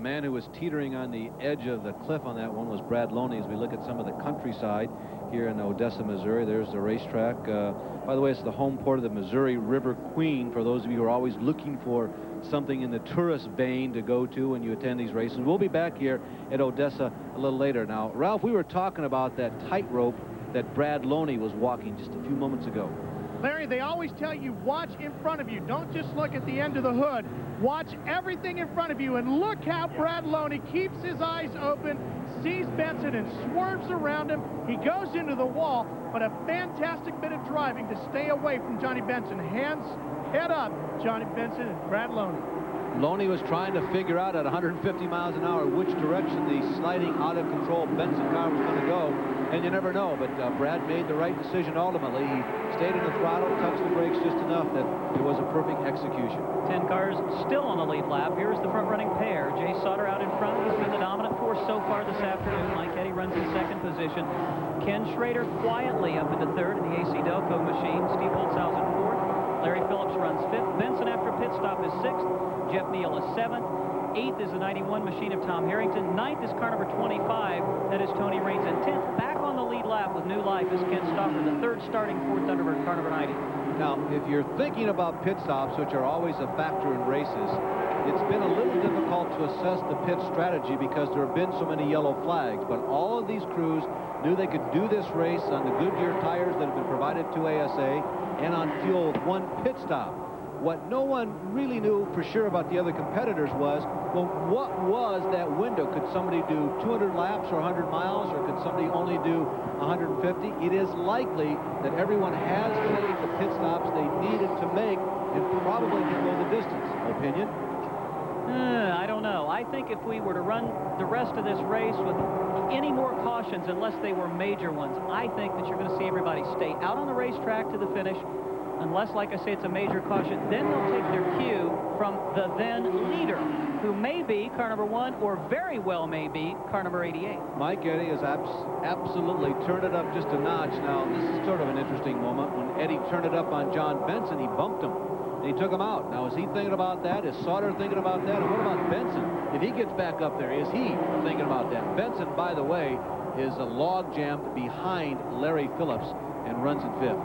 man who was teetering on the edge of the cliff on that one was Brad Loney. As we look at some of the countryside here in Odesa, Missouri, there's the racetrack. By the way, it's the home port of the Missouri River Queen, for those of you who are always looking for something in the tourist vein to go to when you attend these races. We'll be back here at Odesa a little later. Now, Ralph, we were talking about that tightrope that Brad Loney was walking just a few moments ago. Larry, they always tell you, watch in front of you. Don't just look at the end of the hood. Watch everything in front of you. And look how Brad Loney keeps his eyes open, sees Benson, and swerves around him. He goes into the wall, but a fantastic bit of driving to stay away from Johnny Benson. Head up, Johnny Benson and Brad Loney. Loney was trying to figure out at 150 miles an hour which direction the sliding out-of-control Benson car was going to go, and you never know. But Brad made the right decision ultimately. He stayed in the throttle, touched the brakes just enough that it was a perfect execution. 10 cars still on the lead lap. Here's the front-running pair. Jay Sauter out in front. He's been the dominant force so far this afternoon. Mike Eddy runs in second position. Ken Schrader quietly up into third in the ACDelco machine. Steve Holtzhausen fourth. Larry Phillips runs fifth. Benson, after pit stop, is sixth. Jeff Neal is seventh. Eighth is the 91 machine of Tom Harrington. Ninth is car number 25. That is Tony Raines. And 10th, back on the lead lap with new life, is Ken Stauffer, the third starting Ford Thunderbird, car number 90. Now, if you're thinking about pit stops, which are always a factor in races, it's been a little difficult to assess the pit strategy because there have been so many yellow flags. But all of these crews knew they could do this race on the Goodyear tires that have been provided to ASA and on fuel with one pit stop. What no one really knew for sure about the other competitors was, well, what was that window? Could somebody do 200 laps or 100 miles, or could somebody only do 150? It is likely that everyone has made the pit stops they needed to make and probably can go the distance. Opinion? I don't know. I think if we were to run the rest of this race with any more cautions, unless they were major ones, I think that you're going to see everybody stay out on the racetrack to the finish. Unless, like I say, it's a major caution, then they'll take their cue from the then leader, who may be car number 1 or very well may be car number 88. Mike Eddy has absolutely turned it up just a notch. Now, this is sort of an interesting moment. When Eddy turned it up on John Benson, he bumped him, and he took him out. Now, is he thinking about that? Is Sauter thinking about that? And what about Benson? If he gets back up there, is he thinking about that? Benson, by the way, is a log jammed behind Larry Phillips and runs in fifth.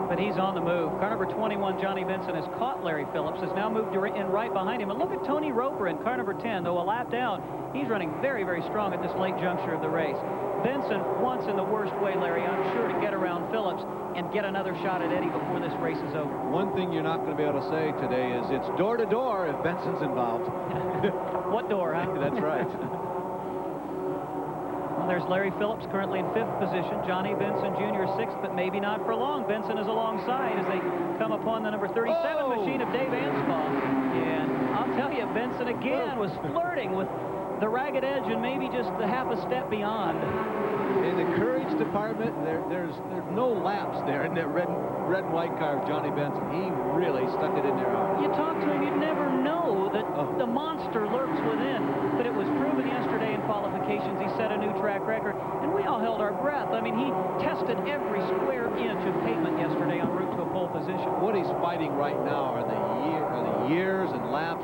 But he's on the move. Car number 21, Johnny Benson, has caught Larry Phillips, has now moved in right behind him. And look at Tony Roper in car number 10, though a lap down. He's running very, very strong at this late juncture of the race. Benson wants, in the worst way, Larry, I'm sure, to get around Phillips and get another shot at Eddy before this race is over. One thing you're not going to be able to say today is it's door to door if Benson's involved. What door, huh? That's right. There's Larry Phillips currently in fifth position. Johnny Benson Jr. sixth, but maybe not for long. Benson is alongside as they come upon the number 37 machine of Dave Anspaugh. And I'll tell you, Benson again was flirting with the ragged edge and maybe just the half a step beyond. In the courage department, there's no laps there in that red and white car of Johnny Benson. He really stuck it in there hard. You talk to him, you'd never know that the monster lurks within. But it was proven yesterday in qualifications. He set a new track record, and we all held our breath. I mean, he tested every square inch of pavement yesterday en route to a pole position. What he's fighting right now are the years and laps,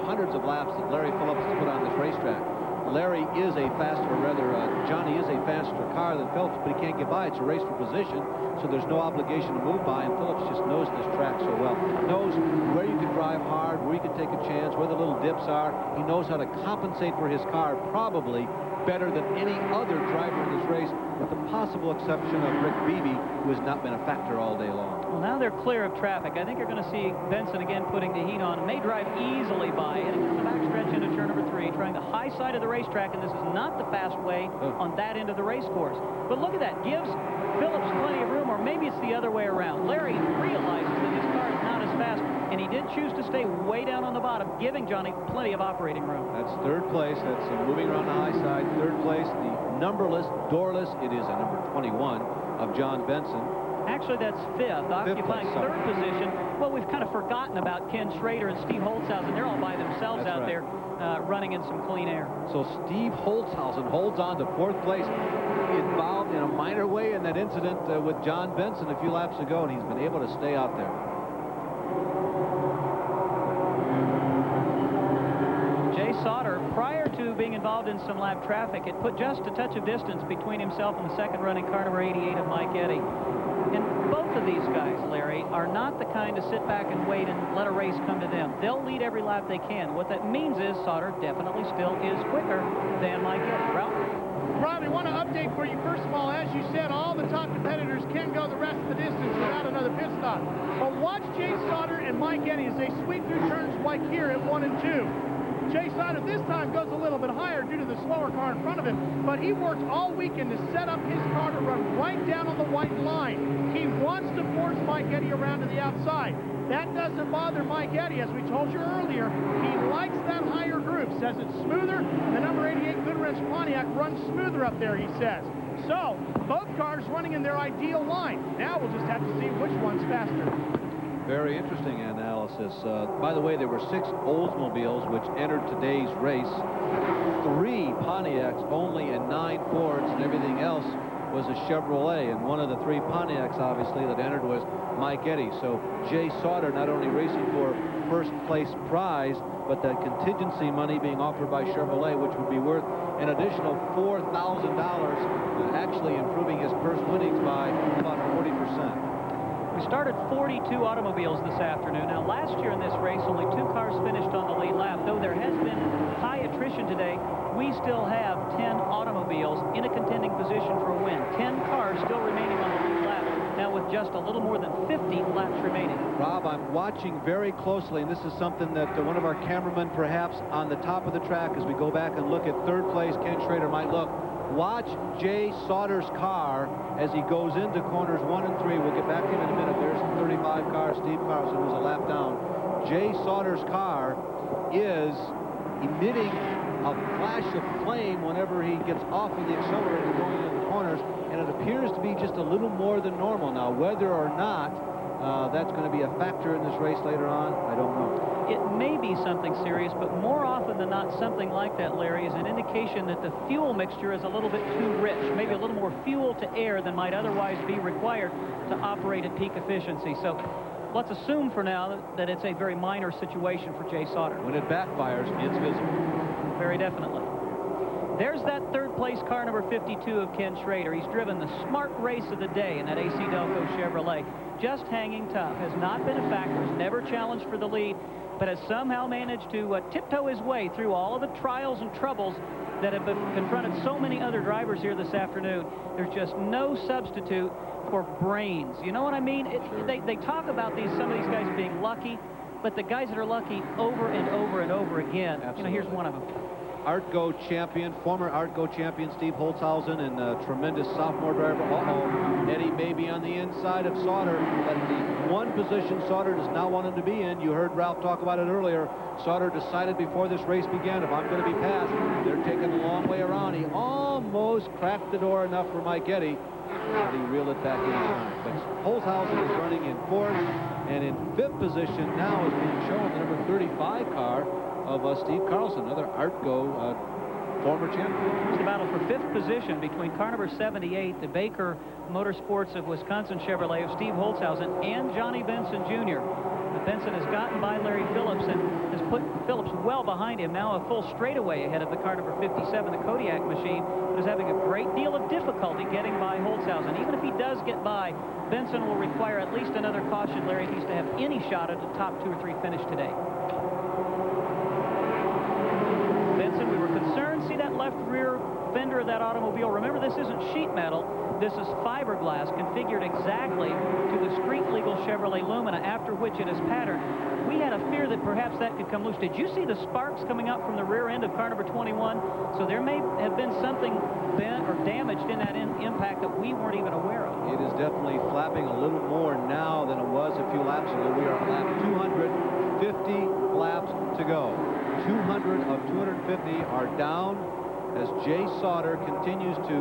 hundreds of laps that Larry Phillips has put on this racetrack. Larry is a faster, or rather, Johnny is a faster car than Phillips, but he can't get by. It's a race for position, so there's no obligation to move by, and Phillips just knows this track so well. Knows where you can drive hard, where you can take a chance, where the little dips are. He knows how to compensate for his car probably better than any other driver in this race, with the possible exception of Rick Beebe, who has not been a factor all day long. Well, now they're clear of traffic. I think you're going to see Benson again putting the heat on. May drive easily by, and into the backstretch into turn number 3, trying the high side of the racetrack, and this is not the fast way on that end of the race course. But look at that. Gives Phillips plenty of room, or maybe it's the other way around. Larry realizes that his car is not as fast, and he did choose to stay way down on the bottom, giving Johnny plenty of operating room. That's third place. That's moving around the high side. Third place, the numberless, doorless, it is a number 21 of John Benson. Actually, that's fifth, occupying third position. Well, we've kind of forgotten about Ken Schrader and Steve Holtzhausen. They're all by themselves out there running in some clean air. So Steve Holtzhausen holds on to fourth place, involved in a minor way in that incident with John Benson a few laps ago, and he's been able to stay out there. Jay Sauter, prior being involved in some lap traffic. It put just a touch of distance between himself and the second running car number 88 of Mike Eddy. And both of these guys, Larry, are not the kind to sit back and wait and let a race come to them. They'll lead every lap they can. What that means is Sauter definitely still is quicker than Mike Eddy. Ralph? Rob, I want to update for you. First of all, as you said, all the top competitors can go the rest of the distance without another pit stop. But watch Jay Sauter and Mike Eddy as they sweep through turns like here at 1 and 2. Jay Sauter this time goes a little bit higher due to the slower car in front of him, but he worked all weekend to set up his car to run right down on the white line. He wants to force Mike Eddy around to the outside. That doesn't bother Mike Eddy, as we told you earlier. He likes that higher group, says it's smoother. The number 88 Goodwrench Pontiac runs smoother up there, he says. So, both cars running in their ideal line. Now we'll just have to see which one's faster. Very interesting analysis. By the way, there were 6 Oldsmobiles which entered today's race. 3 Pontiacs only, and 9 Fords, and everything else was a Chevrolet. And one of the 3 Pontiacs, obviously, that entered was Mike Eddy. So Jay Sauter not only racing for first place prize, but that contingency money being offered by Chevrolet, which would be worth an additional $4,000, actually improving his purse winnings by about 40%. We started 42 automobiles this afternoon. Now, last year in this race, only 2 cars finished on the lead lap. Though there has been high attrition today, we still have 10 automobiles in a contending position for a win. 10 cars still remaining on the lead lap, now with just a little more than 50 laps remaining. Rob, I'm watching very closely, and this is something that one of our cameramen, perhaps on the top of the track, as we go back and look at third place, Ken Schrader might look. Watch Jay Sauter's car as he goes into corners 1 and 3. We'll get back to him in a minute. There's the 35 car, Steve Carlson, who's a lap down. Jay Sauter's car is emitting a flash of flame whenever he gets off of the accelerator going into the corners, and it appears to be just a little more than normal. Now, whether or not that's going to be a factor in this race later on, I don't know. It may be something serious, but more often than not, something like that, Larry, is an indication that the fuel mixture is a little bit too rich, maybe a little more fuel to air than might otherwise be required to operate at peak efficiency. So let's assume for now that it's a very minor situation for Jay Sauter. When it backfires, it's visible. Very definitely. There's that third place car number 52 of Ken Schrader. He's driven the smart race of the day in that ACDelco Chevrolet. Just hanging tough, has not been a factor, has never challenged for the lead, but has somehow managed to tiptoe his way through all of the trials and troubles that have been confronted so many other drivers here this afternoon. There's just no substitute for brains. You know what I mean? They talk about some of these guys being lucky, but the guys that are lucky over and over and over again, absolutely. You know, here's one of them. Artgo champion, former Artgo champion Steve Holtzhausen, and tremendous sophomore driver. Eddy may be on the inside of Sauter, but the one position Sauter does not want him to be in. You heard Ralph talk about it earlier. Sauter decided before this race began, if I'm going to be passed, they're taking the long way around. He almost cracked the door enough for Mike Eddy, but he reeled it back in time. But Holtzhausen is running in 4th, and in 5th position now is being shown the number 35 car of Steve Carlson, another Artgo former champion. It's the battle for 5th position between car number 78, the Baker Motorsports of Wisconsin Chevrolet of Steve Holtzhausen, and Johnny Benson Jr. Benson has gotten by Larry Phillips and has put Phillips well behind him, now a full straightaway ahead of the car number 57, the Kodiak machine, but is having a great deal of difficulty getting by Holtzhausen. Even if he does get by, Benson will require at least another caution, Larry, if he's to have any shot at a top 2 or 3 finish today. Benson, we were concerned. See that left rear fender of that automobile? Remember, this isn't sheet metal. This is fiberglass configured exactly to the street-legal Chevrolet Lumina, after which it is patterned. We had a fear that perhaps that could come loose. Did you see the sparks coming up from the rear end of car number 21? So there may have been something bent or damaged in that impact that we weren't even aware of. It is definitely flapping a little more now than it was a few laps ago. We are at lap 250 laps to go. 200 of 250 are down as Jay Sauter continues to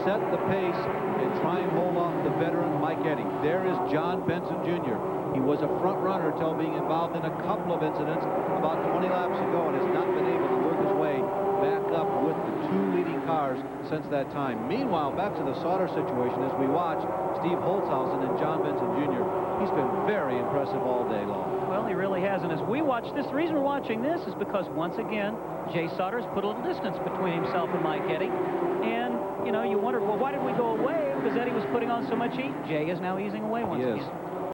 set the pace and try and hold off the veteran Mike Eddy. There is John Benson Jr. He was a front runner until being involved in a couple of incidents about 20 laps ago and has not been able to work his way back up with the 2 leading cars since that time. Meanwhile, back to the Sauter situation as we watch Steve Holtzhausen and John Benson Jr. He's been very impressive all day long. Well, Well, he really has. And as we watch this, the reason we're watching this is because, once again, Jay Sauter's put a little distance between himself and Mike Eddy. And, you know, you wonder, well, why did we go away? Because Eddie was putting on so much heat. Jay is now easing away once again.